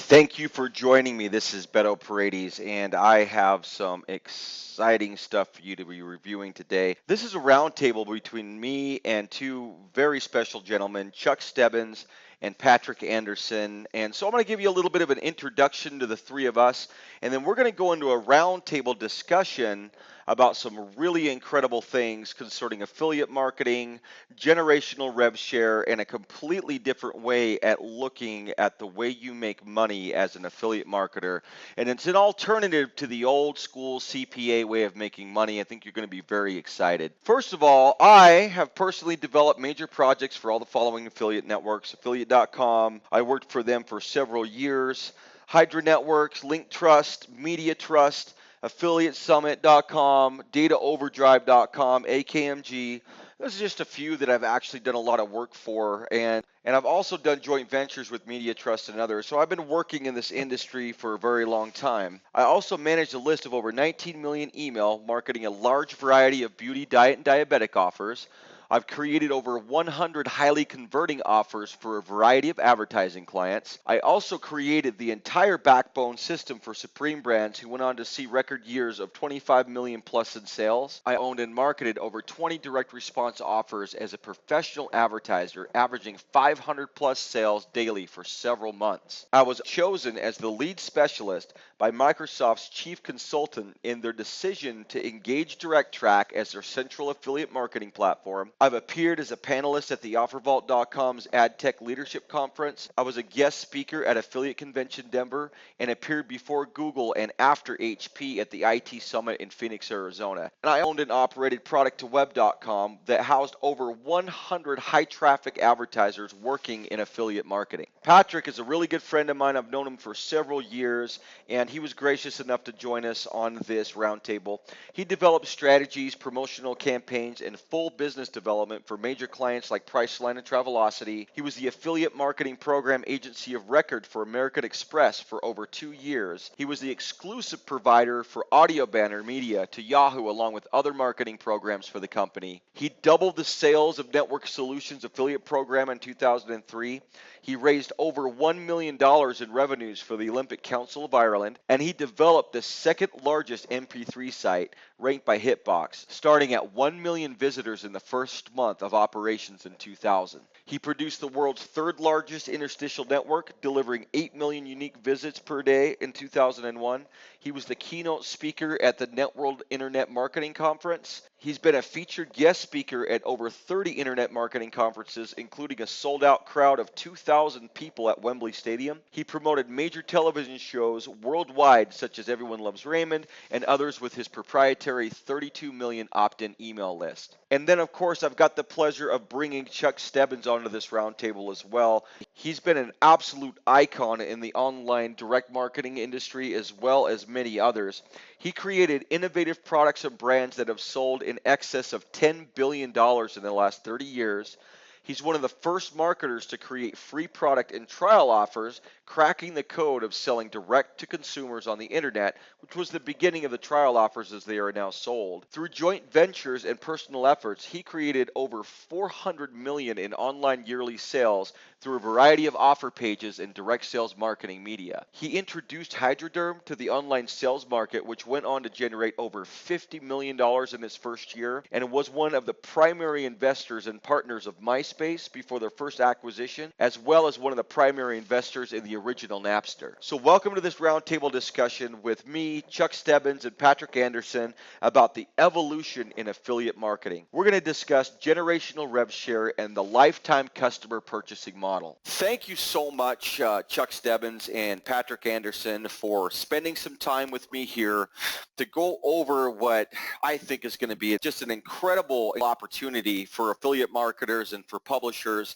Thank you for joining me. This is Beto Paredes, and I have some exciting stuff for you to be reviewing today. This is a roundtable between me and two very special gentlemen, Chuck Stebbins and Patrick Anderson. And so I'm going to give you a little bit of an introduction to the three of us, and then we're going to go into a roundtable discussion about some really incredible things concerning affiliate marketing, generational rev share, and a completely different way at looking at the way you make money as an affiliate marketer. And it's an alternative to the old school CPA way of making money. I think you're going to be very excited. First of all, I have personally developed major projects for all the following affiliate networks: affiliate.com. I worked for them for several years. Hydra Networks, Link Trust, Media Trust, affiliatesummit.com, dataoverdrive.com, AKMG. Those are just a few that I've actually done a lot of work for, and I've also done joint ventures with Media Trust and others. So I've been working in this industry for a very long time. I also manage a list of over 19 million email marketing a large variety of beauty, diet, and diabetic offers. I've created over 100 highly converting offers for a variety of advertising clients. I also created the entire backbone system for Supreme Brands, who went on to see record years of 25 million plus in sales. I owned and marketed over 20 direct response offers as a professional advertiser, averaging 500 plus sales daily for several months. I was chosen as the lead specialist by Microsoft's chief consultant in their decision to engage DirectTrack as their central affiliate marketing platform. I've appeared as a panelist at the OfferVault.com's AdTech Leadership Conference. I was a guest speaker at Affiliate Convention Denver and appeared before Google and after HP at the IT Summit in Phoenix, Arizona. And I owned and operated Product2Web.com that housed over 100 high traffic advertisers working in affiliate marketing. Patrick is a really good friend of mine. I've known him for several years, and he was gracious enough to join us on this roundtable. He developed strategies, promotional campaigns, and full business development for major clients like Priceline and Travelocity. He was the affiliate marketing program agency of record for American Express for over 2 years. He was the exclusive provider for audio banner media to Yahoo, along with other marketing programs for the company. He doubled the sales of Network Solutions affiliate program in 2003. He raised over $1 million in revenues for the Olympic Council of Ireland, and he developed the second largest MP3 site ranked by Hitbox, starting at 1 million visitors in the first month of operations in 2000. He produced the world's third largest interstitial network, delivering 8 million unique visits per day in 2001. He was the keynote speaker at the NetWorld Internet Marketing Conference. He's been a featured guest speaker at over 30 internet marketing conferences, including a sold-out crowd of 2,000 people at Wembley Stadium. He promoted major television shows worldwide, such as Everyone Loves Raymond, and others with his proprietary 32 million opt-in email list. And then, of course, I've got the pleasure of bringing Chuck Stebbins onto this roundtable as well. He's been an absolute icon in the online direct marketing industry, as well as many others. He created innovative products and brands that have sold in excess of $10 billion in the last 30 years. He's one of the first marketers to create free product and trial offers, cracking the code of selling direct to consumers on the internet, which was the beginning of the trial offers as they are now sold. Through joint ventures and personal efforts, he created over 400 million in online yearly sales through a variety of offer pages and direct sales marketing media. He introduced Hydraderm to the online sales market, which went on to generate over $50 million in its first year, and was one of the primary investors and partners of MySpace before their first acquisition, as well as one of the primary investors in the original Napster. So welcome to this roundtable discussion with me, Chuck Stebbins, and Patrick Anderson about the evolution in affiliate marketing. We're going to discuss generational rev share and the lifetime customer purchasing model. Thank you so much, Chuck Stebbins and Patrick Anderson, for spending some time with me here to go over what I think is going to be just an incredible opportunity for affiliate marketers and for publishers.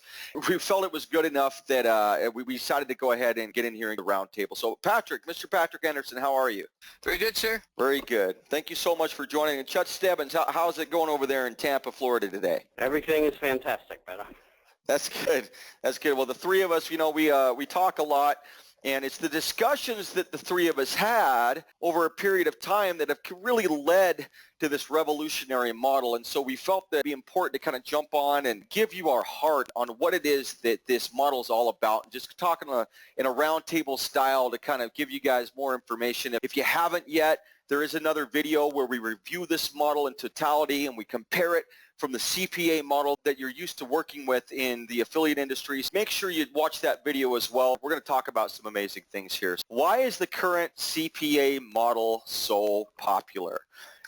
We felt it was good enough that we decided to go ahead and get in here in the roundtable. So Patrick, Mr. Patrick Anderson, how are you? Very good, sir. Very good. Thank you so much for joining. And Chuck Stebbins, how's it going over there in Tampa, Florida today? Everything is fantastic, Beto. That's good. That's good. Well, the three of us, we talk a lot. And it's the discussions that the three of us had over a period of time that have really led to this revolutionary model. And so we felt that it'd be important to kind of jump on and give you our heart on what it is that this model is all about, and just talk in a roundtable style to kind of give you guys more information. If you haven't yet, there is another video where we review this model in totality and we compare it from the CPA model that you're used to working with in the affiliate industries. Make sure you watch that video as well. We're going to talk about some amazing things here. Why is the current CPA model so popular?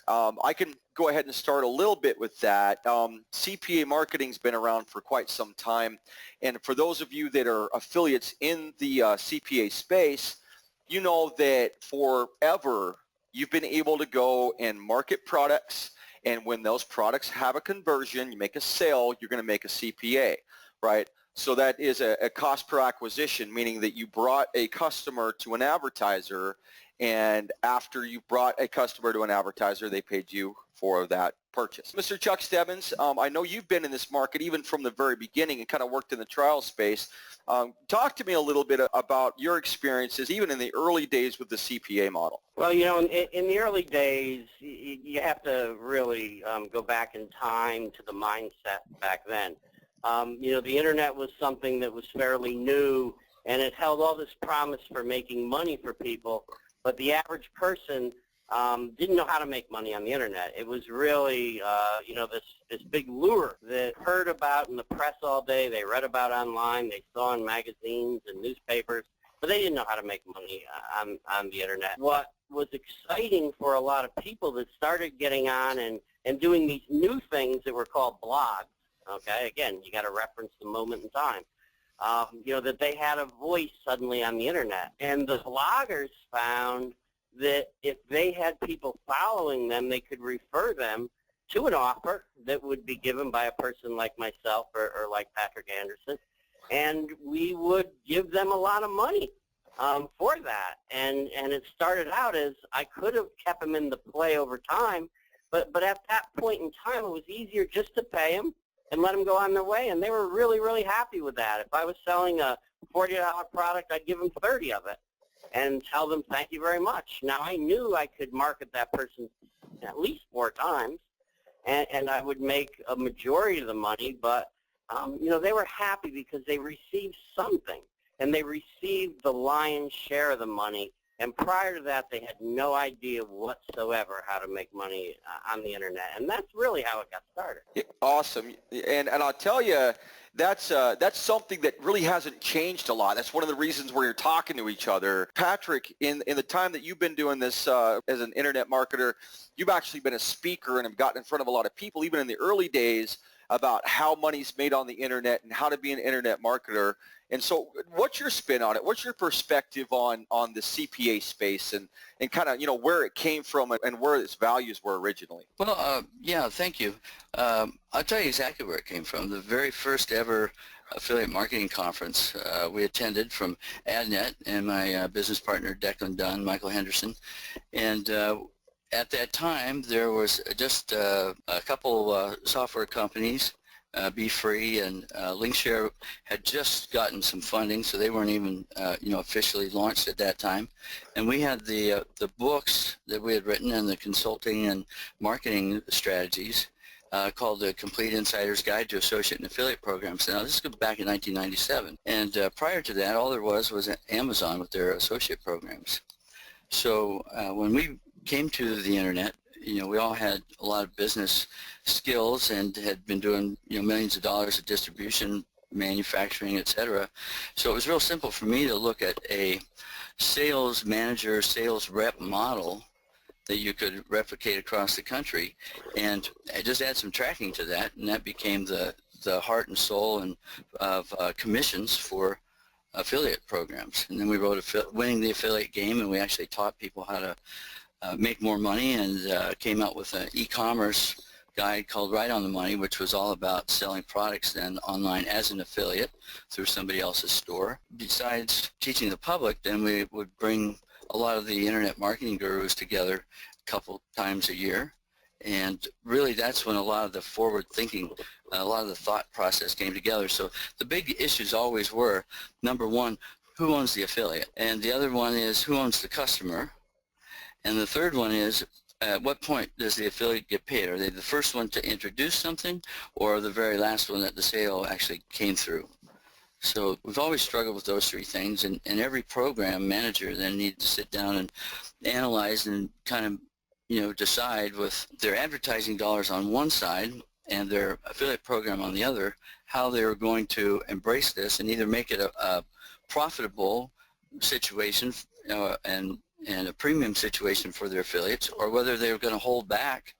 I can go ahead and start a little bit with that. CPA marketing's been around for quite some time, and for those of you that are affiliates in the CPA space, you know that forever you've been able to go and market products, and when those products have a conversion, you make a sale, you're going to make a CPA, right? So that is a cost per acquisition, meaning that you brought a customer to an advertiser, and after you brought a customer to an advertiser, they paid you for that purchase. Mr. Chuck Stebbins, I know you've been in this market even from the very beginning and kind of worked in the trial space. Talk to me a little bit about your experiences, even in the early days with the CPA model. Well, you know, in the early days, you have to really go back in time to the mindset back then. You know, the internet was something that was fairly new, and it held all this promise for making money for people, but the average person didn't know how to make money on the internet. It was really, you know, this big lure that heard about in the press all day, they read about online, they saw in magazines and newspapers, but they didn't know how to make money on the internet. What was exciting for a lot of people that started getting on and doing these new things that were called blogs, okay, again, you got to reference the moment in time, you know, that they had a voice suddenly on the internet. And the bloggers found that if they had people following them, they could refer them to an offer that would be given by a person like myself or like Patrick Anderson, and we would give them a lot of money for that. And it started out as I could have kept them in the play over time, but at that point in time, it was easier just to pay them and let them go on their way, and they were really, really happy with that. If I was selling a $40 product, I'd give them 30 of it and tell them thank you very much. Now, I knew I could market that person at least 4 times, and I would make a majority of the money, but you know, they were happy because they received something, and they received the lion's share of the money. And prior to that, they had no idea whatsoever how to make money on the internet, and that's really how it got started. Yeah, awesome, and I'll tell you, that's something that really hasn't changed a lot. That's one of the reasons where you're talking to each other. Patrick, in the time that you've been doing this as an internet marketer, you've actually been a speaker and have gotten in front of a lot of people, even in the early days, about how money's made on the internet and how to be an internet marketer. And so what's your spin on it? What's your perspective on the CPA space and kind of, you know, where it came from and where its values were originally? Well, yeah, thank you. I'll tell you exactly where it came from. The very first ever affiliate marketing conference we attended from AdNet and my business partner Declan Dunn, Michael Henderson. And at that time, there was just a couple software companies, BeFree and Linkshare had just gotten some funding, so they weren't even you know, officially launched at that time. And we had the books that we had written and the consulting and marketing strategies called the Complete Insider's Guide to Associate and Affiliate Programs. Now, this goes back in 1997. And prior to that, all there was Amazon with their associate programs. So when we came to the internet, you know, we all had a lot of business skills and had been doing, you know, millions of dollars of distribution, manufacturing, etc. So it was real simple for me to look at a sales manager, sales rep model that you could replicate across the country, and just add some tracking to that, and that became the heart and soul and of commissions for affiliate programs. And then we wrote Winning the Affiliate Game, and we actually taught people how to make more money, and came out with an e-commerce guide called Right on the Money, which was all about selling products then online as an affiliate through somebody else's store. Besides teaching the public, then we would bring a lot of the internet marketing gurus together a couple times a year, and really that's when a lot of the forward thinking, a lot of the thought process came together. So the big issues always were, number one, who owns the affiliate? And the other one is who owns the customer? And the third one is at what point does the affiliate get paid? Are they the first one to introduce something or the very last one that the sale actually came through? So we've always struggled with those three things, and every program manager then needs to sit down and analyze and kind of, decide with their advertising dollars on one side and their affiliate program on the other, how they're going to embrace this and either make it a profitable situation and a premium situation for their affiliates, or whether they're going to hold back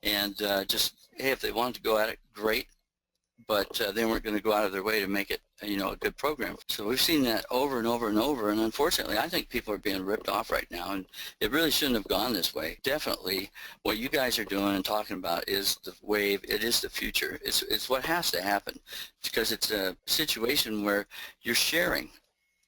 and just, hey, if they want to go at it, great, but they weren't going to go out of their way to make it, a good program. So we've seen that over and over and over, and unfortunately, I think people are being ripped off right now, and it really shouldn't have gone this way. Definitely, what you guys are doing and talking about is the wave. It is the future. It's what has to happen, because it's a situation where you're sharing.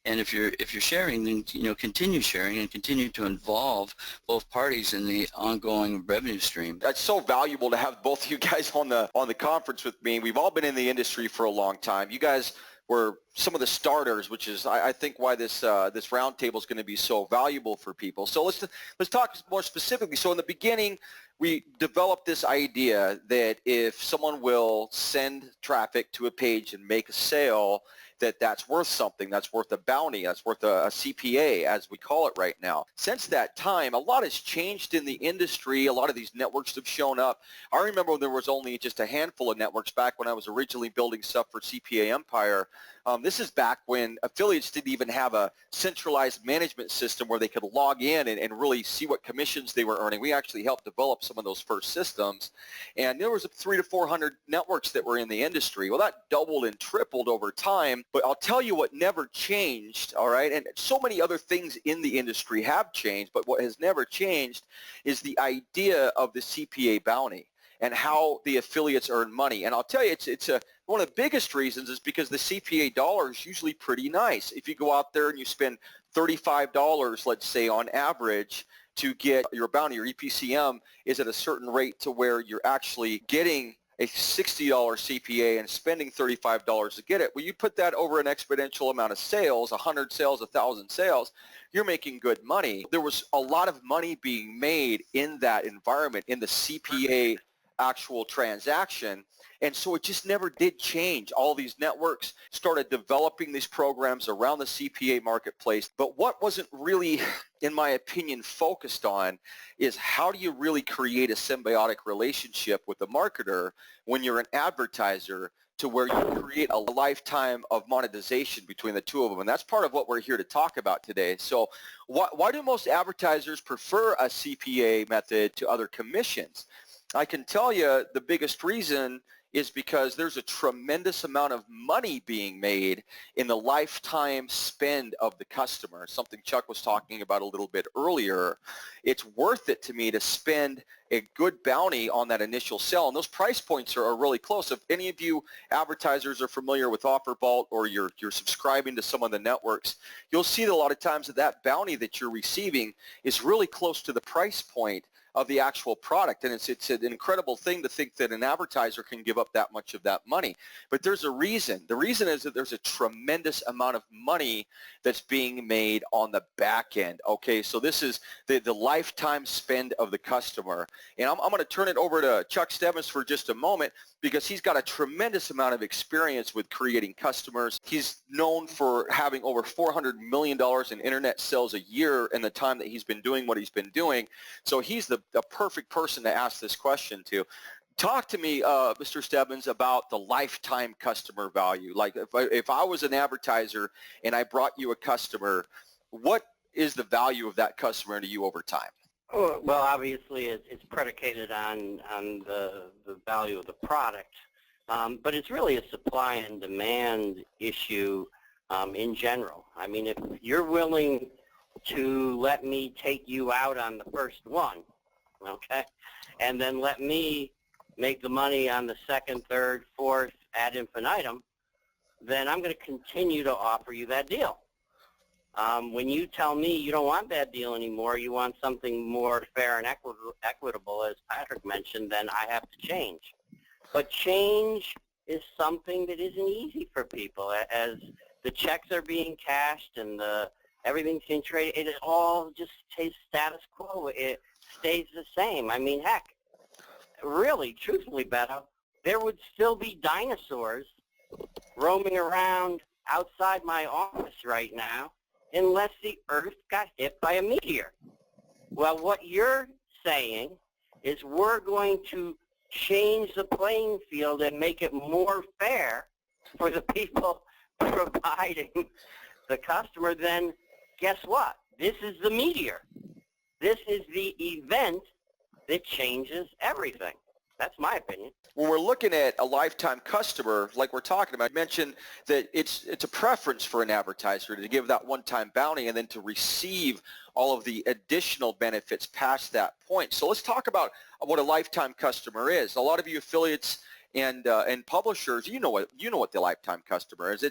And if you're sharing, then continue sharing and continue to involve both parties in the ongoing revenue stream. That's so valuable to have both of you guys on the conference with me. We've all been in the industry for a long time. You guys were some of the starters, which is I think why this roundtable is going to be so valuable for people. So let's talk more specifically. So in the beginning, we developed this idea that if someone will send traffic to a page and make a sale, that's worth something, that's worth a bounty, that's worth a CPA, as we call it right now. Since that time, a lot has changed in the industry. A lot of these networks have shown up. I remember when there was only just a handful of networks back when I was originally building stuff for CPA Empire. This is back when affiliates didn't even have a centralized management system where they could log in and really see what commissions they were earning. We actually helped develop some of those first systems. And there was 300 to 400 networks that were in the industry. Well, that doubled and tripled over time. But I'll tell you what never changed, all right? And so many other things in the industry have changed, but what has never changed is the idea of the CPA bounty and how the affiliates earn money. And I'll tell you, one of the biggest reasons is because the CPA dollar is usually pretty nice. If you go out there and you spend $35, let's say, on average, to get your bounty, your EPCM is at a certain rate to where you're actually getting a $60 CPA and spending $35 to get it. Well, you put that over an exponential amount of sales, 100 sales, 1,000 sales, you're making good money. There was a lot of money being made in that environment, in the CPA actual transaction. And so it just never did change. All these networks started developing these programs around the CPA marketplace. But what wasn't really, in my opinion, focused on is how do you really create a symbiotic relationship with the marketer when you're an advertiser to where you create a lifetime of monetization between the two of them. And that's part of what we're here to talk about today. So why do most advertisers prefer a CPA method to other commissions? I can tell you the biggest reason is because there's a tremendous amount of money being made in the lifetime spend of the customer, something Chuck was talking about a little bit earlier. It's worth it to me to spend a good bounty on that initial sell, and those price points are really close. If any of you advertisers are familiar with OfferVault or you're subscribing to some of the networks, you'll see that a lot of times that bounty that you're receiving is really close to the price point of the actual product. And it's an incredible thing to think that an advertiser can give up that much of that money. But there's a reason. The reason is that there's a tremendous amount of money that's being made on the back end. Okay, so this is the lifetime spend of the customer. And I'm going to turn it over to Chuck Stebbins for just a moment because he's got a tremendous amount of experience with creating customers. He's known for having over $400 million in internet sales a year in the time that he's been doing what he's been doing. So he's the perfect person to ask this question to. Talk to me, Mr. Stebbins, about the lifetime customer value. Like if I was an advertiser and I brought you a customer, what is the value of that customer to you over time? Well, obviously, it's predicated on the value of the product, but it's really a supply and demand issue in general. I mean, if you're willing to let me take you out on the first one, okay, and then let me make the money on the second, third, fourth, ad infinitum, then I'm going to continue to offer you that deal. When you tell me you don't want that deal anymore, you want something more fair and equitable, as Patrick mentioned, then I have to change. But change is something that isn't easy for people. As the checks are being cashed and everything's being traded. It all just stays status quo. It stays the same. I mean, heck, really, truthfully, Beto, there would still be dinosaurs roaming around outside my office right now unless the Earth got hit by a meteor. Well, what you're saying is we're going to change the playing field and make it more fair for the people providing the customer. Then guess what? This is the meteor. This is the event that changes everything. That's my opinion. When we're looking at a lifetime customer, like we're talking about, I mentioned that it's a preference for an advertiser to give that one-time bounty and then to receive all of the additional benefits past that point. So let's talk about what a lifetime customer is. A lot of you affiliates and publishers, you know what the lifetime customer is.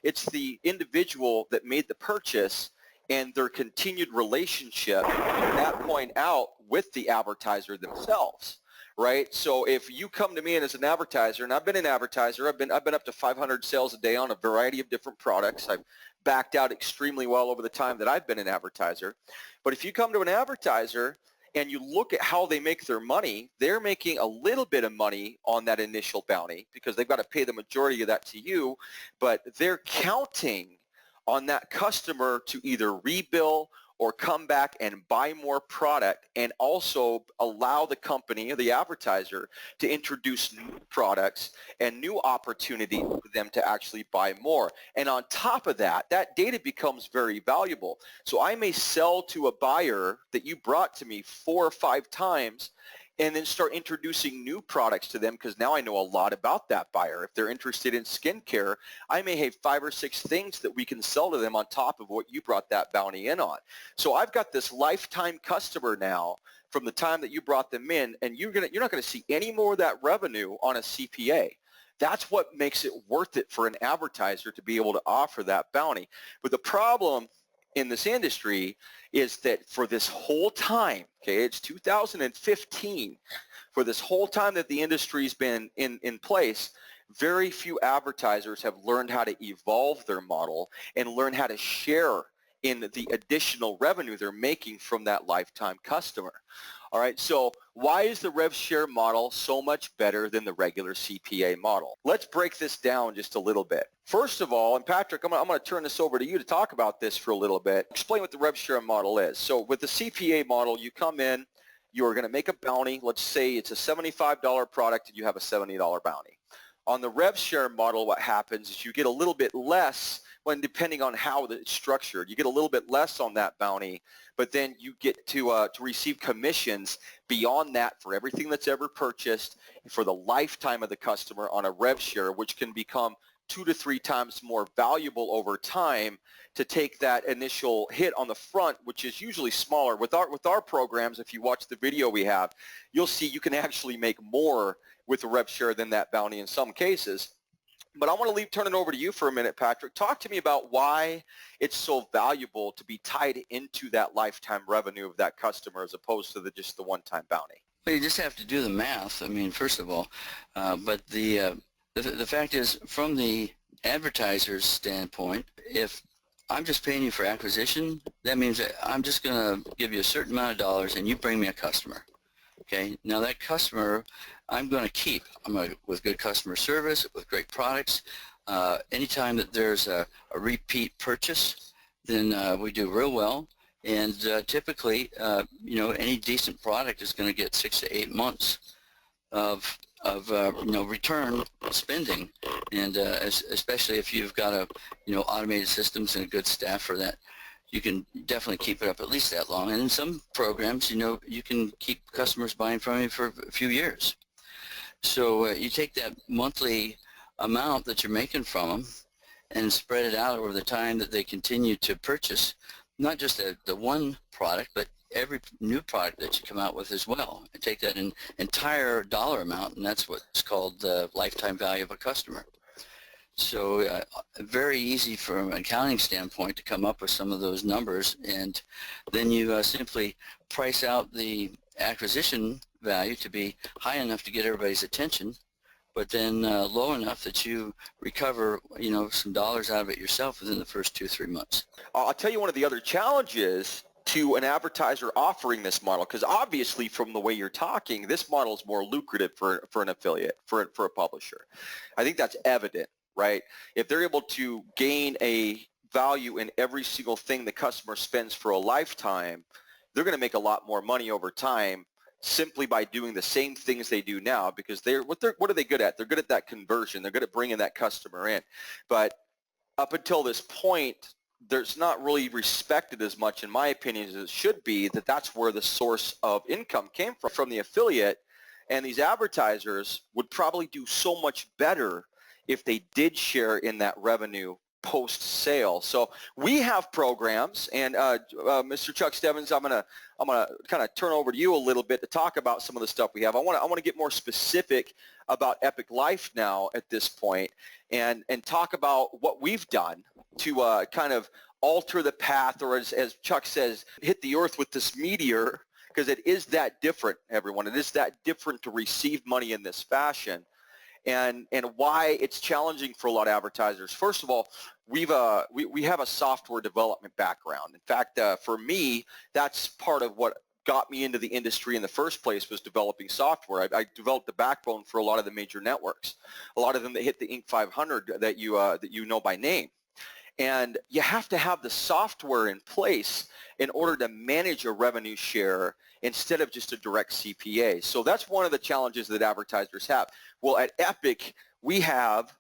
It's the individual that made the purchase and their continued relationship from that point out with the advertiser themselves. Right? So if you come to me and as an advertiser, and I've been an advertiser, I've been up to 500 sales a day on a variety of different products. I've backed out extremely well over the time that I've been an advertiser. But if you come to an advertiser and you look at how they make their money, they're making a little bit of money on that initial bounty because they've got to pay the majority of that to you, but they're counting on that customer to either rebill or come back and buy more product and also allow the company or the advertiser to introduce new products and new opportunities for them to actually buy more. And on top of that, that data becomes very valuable. So I may sell to a buyer that you brought to me 4 or 5 times and then start introducing new products to them because now I know a lot about that buyer. If they're interested in skincare, I may have 5 or 6 things that we can sell to them on top of what you brought that bounty in on. So I've got this lifetime customer now from the time that you brought them in, and you're not going to see any more of that revenue on a CPA. That's what makes it worth it for an advertiser to be able to offer that bounty. But the problem in this industry is that for this whole time, okay, it's 2015, for this whole time that the industry's been in place, very few advertisers have learned how to evolve their model and learn how to share in the additional revenue they're making from that lifetime customer. All right, so why is the rev share model so much better than the regular CPA model? Let's break this down just a little bit. First of all, and Patrick, I'm going to turn this over to you to talk about this for a little bit. Explain what the rev share model is. So with the CPA model, you come in, you're going to make a bounty. Let's say it's a $75 product and you have a $70 bounty. On the rev share model, what happens is you get a little bit less when depending on how it's structured. You get a little bit less on that bounty, but then you get to receive commissions beyond that for everything that's ever purchased for the lifetime of the customer on a rev share, which can become 2 to 3 times more valuable over time to take that initial hit on the front, which is usually smaller. With our programs, if you watch the video we have, you'll see you can actually make more with a rev share than that bounty in some cases. But I want to turn it over to you for a minute, Patrick. Talk to me about why it's so valuable to be tied into that lifetime revenue of that customer as opposed to just the one-time bounty. Well, you just have to do the math. I mean, first of all, but the fact is, from the advertiser's standpoint, if I'm just paying you for acquisition, that means that I'm just going to give you a certain amount of dollars and you bring me a customer. Okay, now that customer I'm going to keep. With good customer service, with great products. Anytime that there's a repeat purchase, then we do real well. And typically, any decent product is going to get 6 to 8 months of return spending, and especially if you've got automated systems and a good staff for that, you can definitely keep it up at least that long. And in some programs, you can keep customers buying from you for a few years. So you take that monthly amount that you're making from them and spread it out over the time that they continue to purchase, not just the one product, but every new product that you come out with as well. And take that entire dollar amount, and that's what's called the lifetime value of a customer. So very easy from an accounting standpoint to come up with some of those numbers, and then you simply price out the acquisition value to be high enough to get everybody's attention but then low enough that you recover, some dollars out of it yourself within the first 2-3 months. I'll tell you one of the other challenges to an advertiser offering this model, because obviously from the way you're talking, this model is more lucrative for an affiliate, for a publisher. I think that's evident, right? If they're able to gain a value in every single thing the customer spends for a lifetime, they're going to make a lot more money over time simply by doing the same things they do now, because what are they good at? They're good at that conversion. They're good at bringing that customer in. But up until this point, there's not really respected as much, in my opinion, as it should be, that's where the source of income came from the affiliate. And these advertisers would probably do so much better if they did share in that revenue post-sale. So we have programs, and Mr. Chuck Stebbins, I'm gonna kind of turn over to you a little bit to talk about some of the stuff we have. I want to get more specific about Epic Life now at this point, and talk about what we've done to kind of alter the path, or as Chuck says, hit the earth with this meteor, because it is that different, everyone. It is that different to receive money in this fashion. And why it's challenging for a lot of advertisers. First of all, we have a software development background. In fact, for me, that's part of what got me into the industry in the first place, was developing software. I developed the backbone for a lot of the major networks, a lot of them that hit the Inc. 500 that you know by name. And you have to have the software in place in order to manage a revenue share instead of just a direct CPA. So that's one of the challenges that advertisers have. Well, at Epic, we have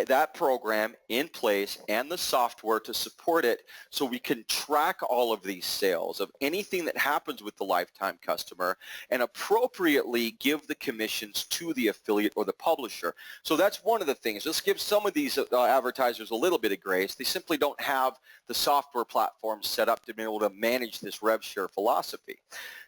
that program in place and the software to support it, so we can track all of these sales of anything that happens with the lifetime customer and appropriately give the commissions to the affiliate or the publisher. So that's one of the things. Let's give some of these advertisers a little bit of grace. They simply don't have the software platform set up to be able to manage this rev share philosophy.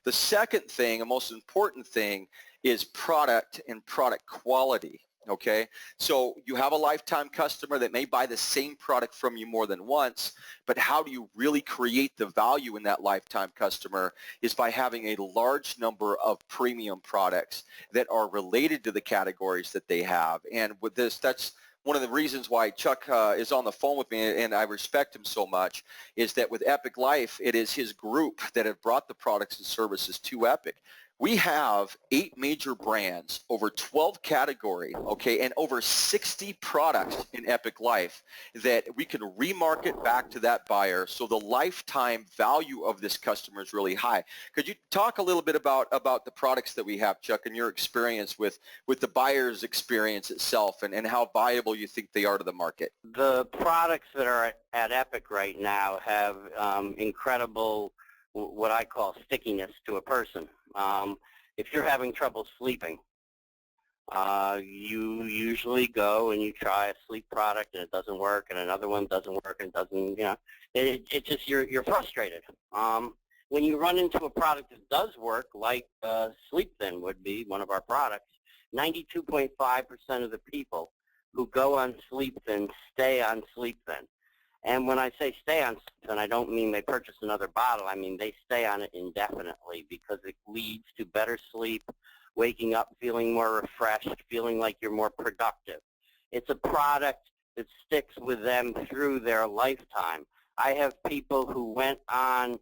The second thing, a most important thing, is product and product quality. Okay, so you have a lifetime customer that may buy the same product from you more than once, but how do you really create the value in that lifetime customer is by having a large number of premium products that are related to the categories that they have. And with this, that's one of the reasons why Chuck is on the phone with me, and I respect him so much, is that with Epic Life, it is his group that have brought the products and services to Epic. We have 8 major brands, over 12 categories, okay, and over 60 products in Epic Life that we can remarket back to that buyer, so the lifetime value of this customer is really high. Could you talk a little bit about the products that we have, Chuck, and your experience with the buyer's experience itself, and how viable you think they are to the market? The products that are at Epic right now have incredible, what I call stickiness to a person. If you're having trouble sleeping, you usually go and you try a sleep product and it doesn't work, and another one doesn't work and doesn't, it just, you're frustrated. When you run into a product that does work, like Sleep Thin would be one of our products, 92.5% of the people who go on Sleep Thin stay on Sleep Thin. And when I say stay on Sleep Thin, I don't mean they purchase another bottle. I mean they stay on it indefinitely, because it leads to better sleep, waking up feeling more refreshed, feeling like you're more productive. It's a product that sticks with them through their lifetime. I have people who went on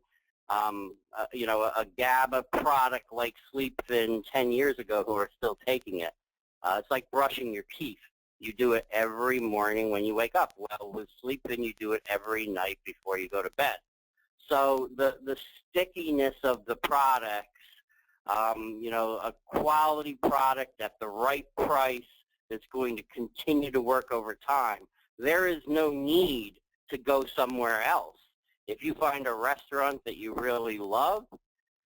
a GABA product like Sleep Thin 10 years ago who are still taking it. It's like brushing your teeth. You do it every morning when you wake up. Well, with Sleep Thin, you do it every night before you go to bed. So the stickiness of the products, a quality product at the right price that's going to continue to work over time, there is no need to go somewhere else. If you find a restaurant that you really love,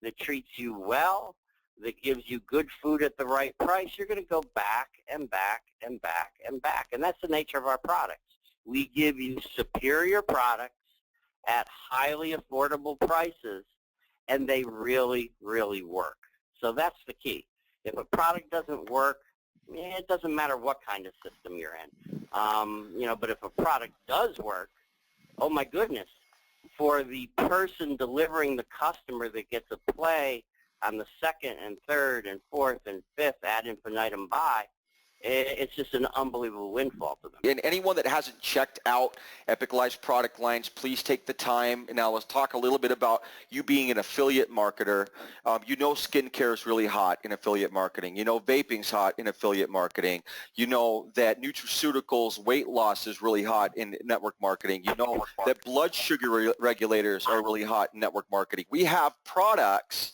that treats you well, that gives you good food at the right price, you're going to go back and back and back and back. And that's the nature of our products. We give you superior products at highly affordable prices, and they really, really work. So that's the key. If a product doesn't work, it doesn't matter what kind of system you're in. But if a product does work, oh my goodness, for the person delivering the customer that gets a play on the second and third and fourth and fifth ad infinitum buy, it's just an unbelievable windfall to them. And anyone that hasn't checked out Epic Life's product lines, please take the time. Now let's talk a little bit about you being an affiliate marketer. You know skincare is really hot in affiliate marketing. You know vaping's hot in affiliate marketing. You know that nutraceuticals, weight loss is really hot in network marketing. You know that blood sugar regulators are really hot in network marketing. We have products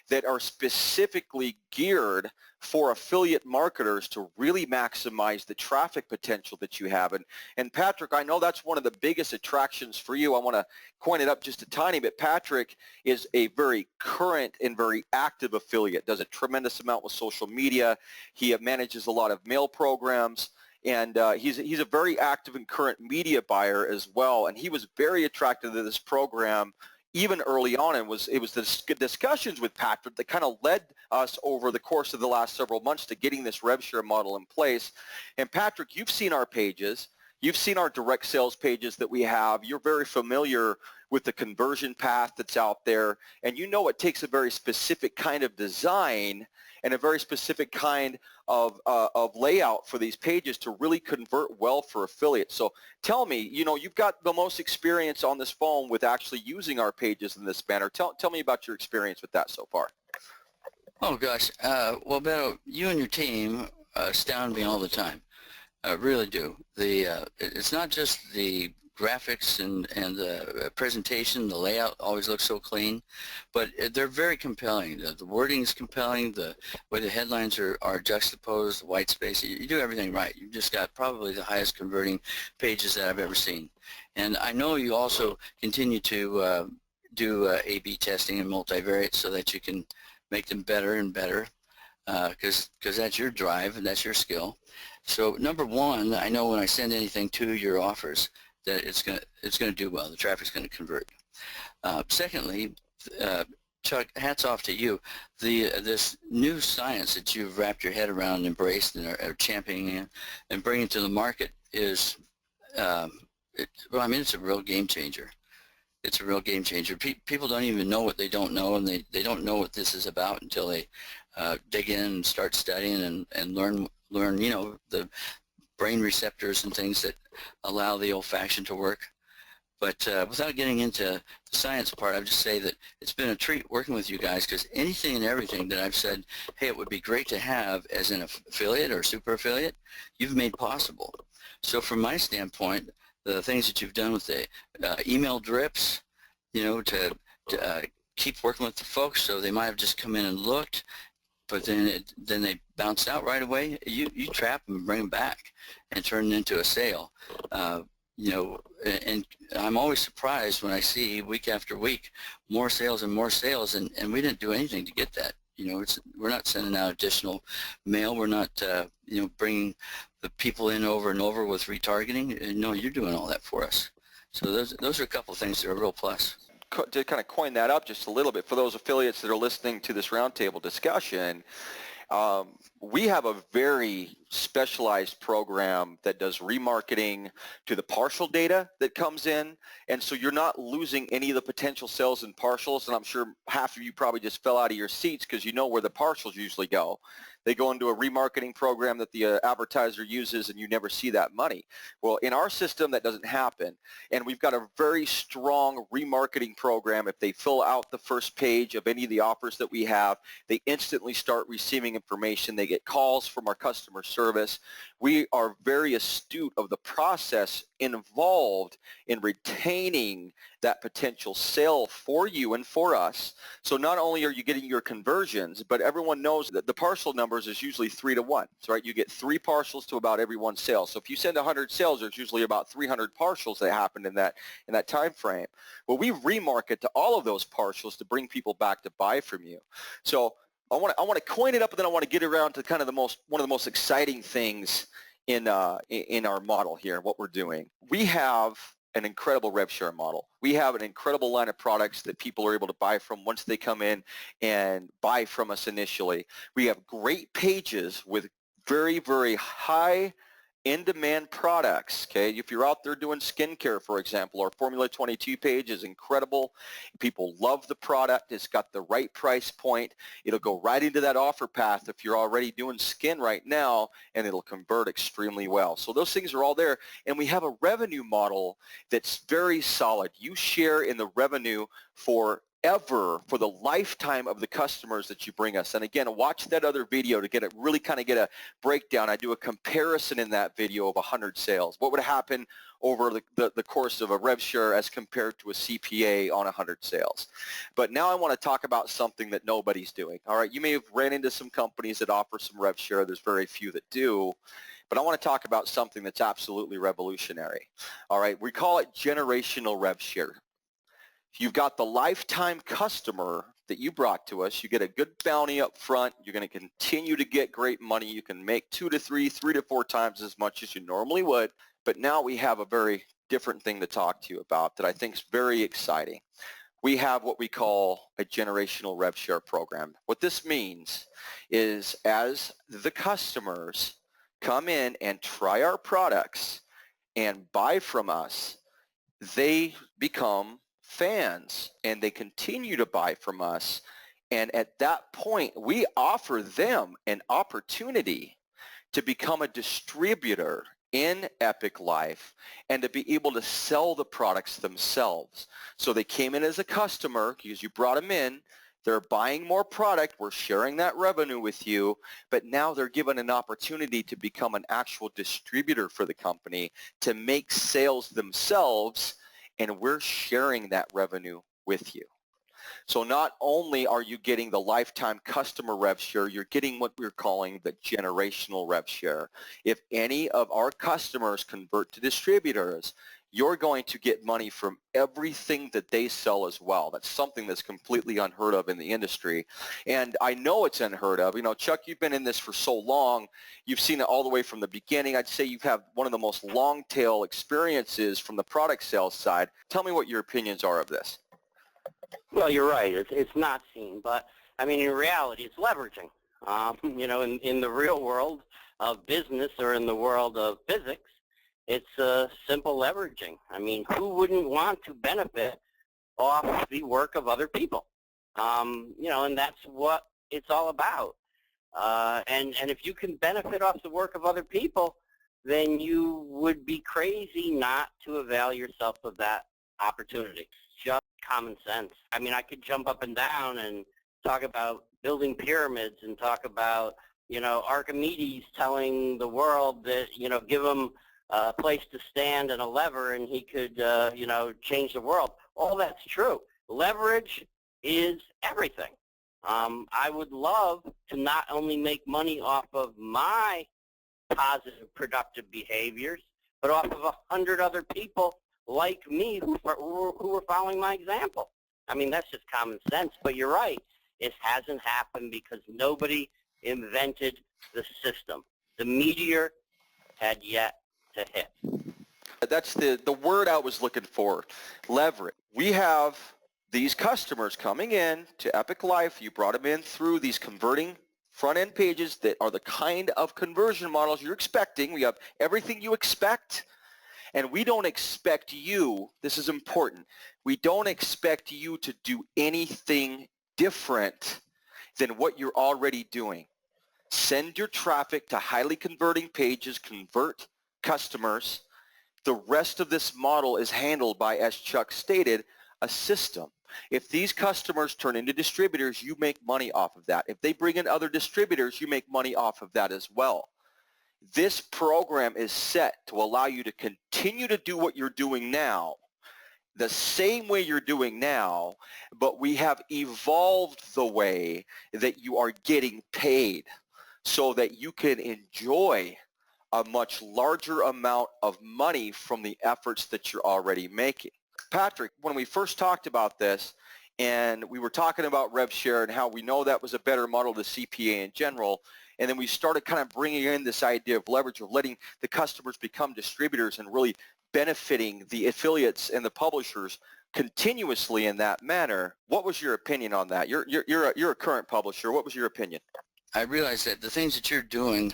that are specifically geared for affiliate marketers to really maximize the traffic potential that you have. And Patrick, I know that's one of the biggest attractions for you. I want to coin it up just a tiny bit. Patrick is a very current and very active affiliate, does a tremendous amount with social media. He manages a lot of mail programs. And he's a very active and current media buyer as well. And he was very attracted to this program even early on, and it was the discussions with Patrick that kind of led us over the course of the last several months to getting this rev share model in place. And Patrick, you've seen our pages. You've seen our direct sales pages that we have. You're very familiar with the conversion path that's out there, and you know it takes a very specific kind of design and a very specific kind of layout for these pages to really convert well for affiliates. So tell me, you know, you've got the most experience on this phone with actually using our pages in this manner. Tell me about your experience with that so far. Oh gosh, well, Beto, you and your team astound me all the time. Really do. It's not just the graphics and the presentation, the layout always looks so clean, but they're very compelling. The wording is compelling, the way the headlines are juxtaposed, the white space, you do everything right. You've just got probably the highest converting pages that I've ever seen. And I know you also continue to do A/B testing and multivariate so that you can make them better and better, because that's your drive and that's your skill. So number one, I know when I send anything to your offers that it's gonna do well. The traffic's gonna convert. Secondly, Chuck, hats off to you. This new science that you've wrapped your head around and embraced and are championing and bringing to the market is, well, I mean, it's a real game changer. It's a real game changer. People don't even know what they don't know, and they don't know what this is about until they dig in and start studying and learn, you know, the brain receptors and things that allow the olfaction to work. But without getting into the science part, I would just say that it's been a treat working with you guys, because anything and everything that I've said, hey, it would be great to have as an affiliate or super affiliate, you've made possible. So from my standpoint, the things that you've done with the email drips, you know, to keep working with the folks, so they might have just come in and looked, but then they bounced out right away. You trap them and bring them back and turn it into a sale. You know, and I'm always surprised when I see week after week more sales and more sales, and we didn't do anything to get that. You know, we're not sending out additional mail. We're not, you know, bringing the people in over and over with retargeting. No, you're doing all that for us. So those are a couple of things that are a real plus. To kind of coin that up just a little bit for those affiliates that are listening to this roundtable discussion, we have a very specialized program that does remarketing to the partial data that comes in, and so you're not losing any of the potential sales in partials. And I'm sure half of you probably just fell out of your seats because you know where the partials usually go. They go into a remarketing program that the advertiser uses, and you never see that money. Well, in our system, that doesn't happen, and we've got a very strong remarketing program. If they fill out the first page of any of the offers that we have, they instantly start receiving information. They get calls from our customer service. We are very astute of the process involved in retaining that potential sale for you and for us. So not only are you getting your conversions, but everyone knows that the partial numbers is usually 3 to 1. So, right, you get 3 partials to about every 1 sale. So if you send 100 sales, there's usually about 300 partials that happen in that time frame. Well, we remarket to all of those partials to bring people back to buy from you. So I want to coin it up, and then I want to get around to kind of one of the most exciting things in our model here, what we're doing. We have an incredible rev share model. We have an incredible line of products that people are able to buy from once they come in and buy from us initially. We have great pages with very, very high in-demand products, okay? If you're out there doing skincare, for example, our Formula 22 page is incredible. People love the product. It's got the right price point. It'll go right into that offer path if you're already doing skin right now, and it'll convert extremely well. So those things are all there, and we have a revenue model that's very solid. You share in the revenue for the lifetime of the customers that you bring us. And again, watch that other video to get a breakdown. I do a comparison in that video of 100 sales. What would happen over the course of a rev share as compared to a CPA on 100 sales? But now I want to talk about something that nobody's doing. All right, you may have ran into some companies that offer some rev share. There's very few that do. But I want to talk about something that's absolutely revolutionary. All right, we call it generational rev share. You've got the lifetime customer that you brought to us. You get a good bounty up front. You're going to continue to get great money. You can make 2 to 3, 3 to 4 times as much as you normally would. But now we have a very different thing to talk to you about that I think is very exciting. We have what we call a generational rev share program. What this means is as the customers come in and try our products and buy from us, they become fans and they continue to buy from us, and at that point we offer them an opportunity to become a distributor in Epic Life and to be able to sell the products themselves. So they came in as a customer because you brought them in, they're buying more product, we're sharing that revenue with you, but now they're given an opportunity to become an actual distributor for the company, to make sales themselves, and we're sharing that revenue with you. So not only are you getting the lifetime customer rev share, you're getting what we're calling the generational rev share. If any of our customers convert to distributors, you're going to get money from everything that they sell as well. That's something that's completely unheard of in the industry. And I know it's unheard of. You know, Chuck, you've been in this for so long. You've seen it all the way from the beginning. I'd say you have one of the most long tail experiences from the product sales side. Tell me what your opinions are of this. Well, you're right. It's not seen, but I mean, in reality, it's leveraging. You know, in the real world of business or in the world of physics, it's simple leveraging. I mean, who wouldn't want to benefit off the work of other people? You know, and that's what it's all about. And if you can benefit off the work of other people, then you would be crazy not to avail yourself of that opportunity. Just common sense. I mean, I could jump up and down and talk about building pyramids and talk about, you know, Archimedes telling the world that, you know, give him a place to stand and a lever and he could, you know, change the world. All that's true. Leverage is everything. I would love to not only make money off of my positive, productive behaviors, but off of 100 other people like me who are following my example. I mean, that's just common sense, but you're right. It hasn't happened because nobody invented the system. The meteor had yet to hit. That's the word I was looking for, leverage. We have these customers coming in to Epic Life. You brought them in through these converting front-end pages that are the kind of conversion models you're expecting. We have everything you expect, and we don't expect you, this is important, we don't expect you to do anything different than what you're already doing. Send your traffic to highly converting pages, convert customers. The rest of this model is handled by, as Chuck stated, a system. If these customers turn into distributors, you make money off of that. If they bring in other distributors, you make money off of that as well. This program is set to allow you to continue to do what you're doing now, the same way you're doing now, but we have evolved the way that you are getting paid so that you can enjoy a much larger amount of money from the efforts that you're already making. Patrick, when we first talked about this, and we were talking about rev share and how we know that was a better model to CPA in general, and then we started kind of bringing in this idea of leverage, of letting the customers become distributors and really benefiting the affiliates and the publishers continuously in that manner. What was your opinion on that? You're a current publisher. What was your opinion? I realize that the things that you're doing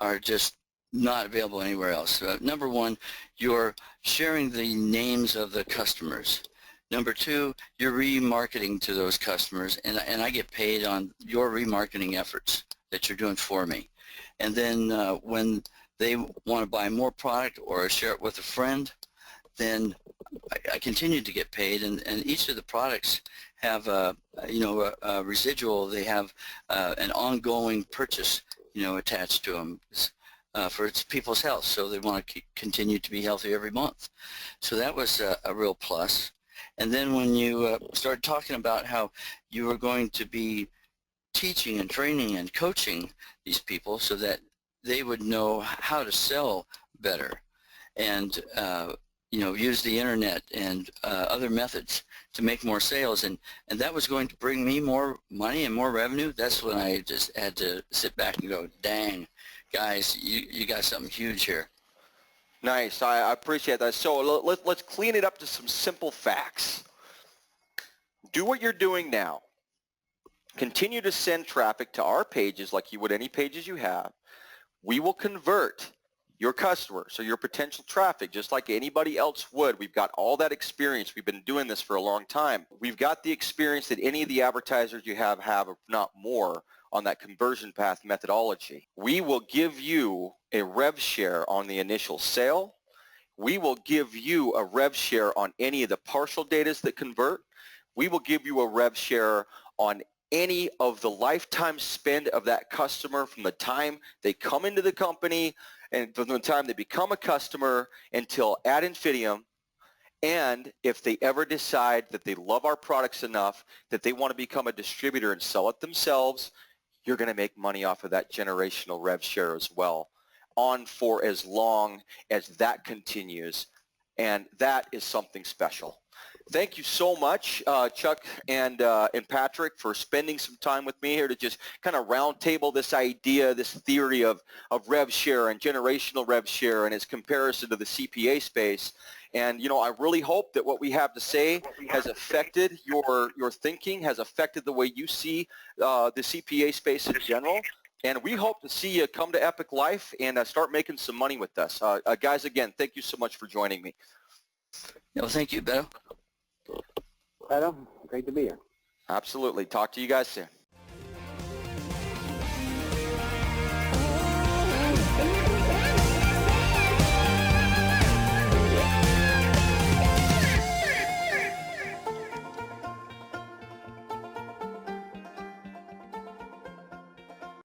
are just not available anywhere else. Number one, you're sharing the names of the customers. Number two, you're remarketing to those customers, and I get paid on your remarketing efforts that you're doing for me. And then when they want to buy more product or share it with a friend, then I continue to get paid, and each of the products have a residual. They have an ongoing purchase, attached to them for its people's health. So they want to continue to be healthy every month. So that was a real plus. And then when you started talking about how you were going to be teaching and training and coaching these people so that they would know how to sell better and use the internet and other methods to make more sales, and that was going to bring me more money and more revenue, that's when I just had to sit back and go, dang, guys, you got something huge here. Nice. I appreciate that. So let's clean it up to some simple facts. Do what you're doing now. Continue to send traffic to our pages like you would any pages you have. We will convert your customers or your potential traffic just like anybody else would. We've got all that experience. We've been doing this for a long time. We've got the experience that any of the advertisers you have, if not more, on that conversion path methodology. We will give you a rev share on the initial sale. We will give you a rev share on any of the partial datas that convert. We will give you a rev share on any of the lifetime spend of that customer from the time they come into the company and from the time they become a customer until ad infinitum. And if they ever decide that they love our products enough that they want to become a distributor and sell it themselves, you're going to make money off of that generational rev share as well, on for as long as that continues. And that is something special. Thank you so much, Chuck and Patrick, for spending some time with me here to just kind of roundtable this idea, this theory of rev share and generational rev share and its comparison to the CPA space. And, I really hope that what we have to say has affected your thinking, has affected the way you see the CPA space in general. And we hope to see you come to Epic Life and start making some money with us. Guys, again, thank you so much for joining me. Thank you, Beto. Beto, great to be here. Absolutely. Talk to you guys soon.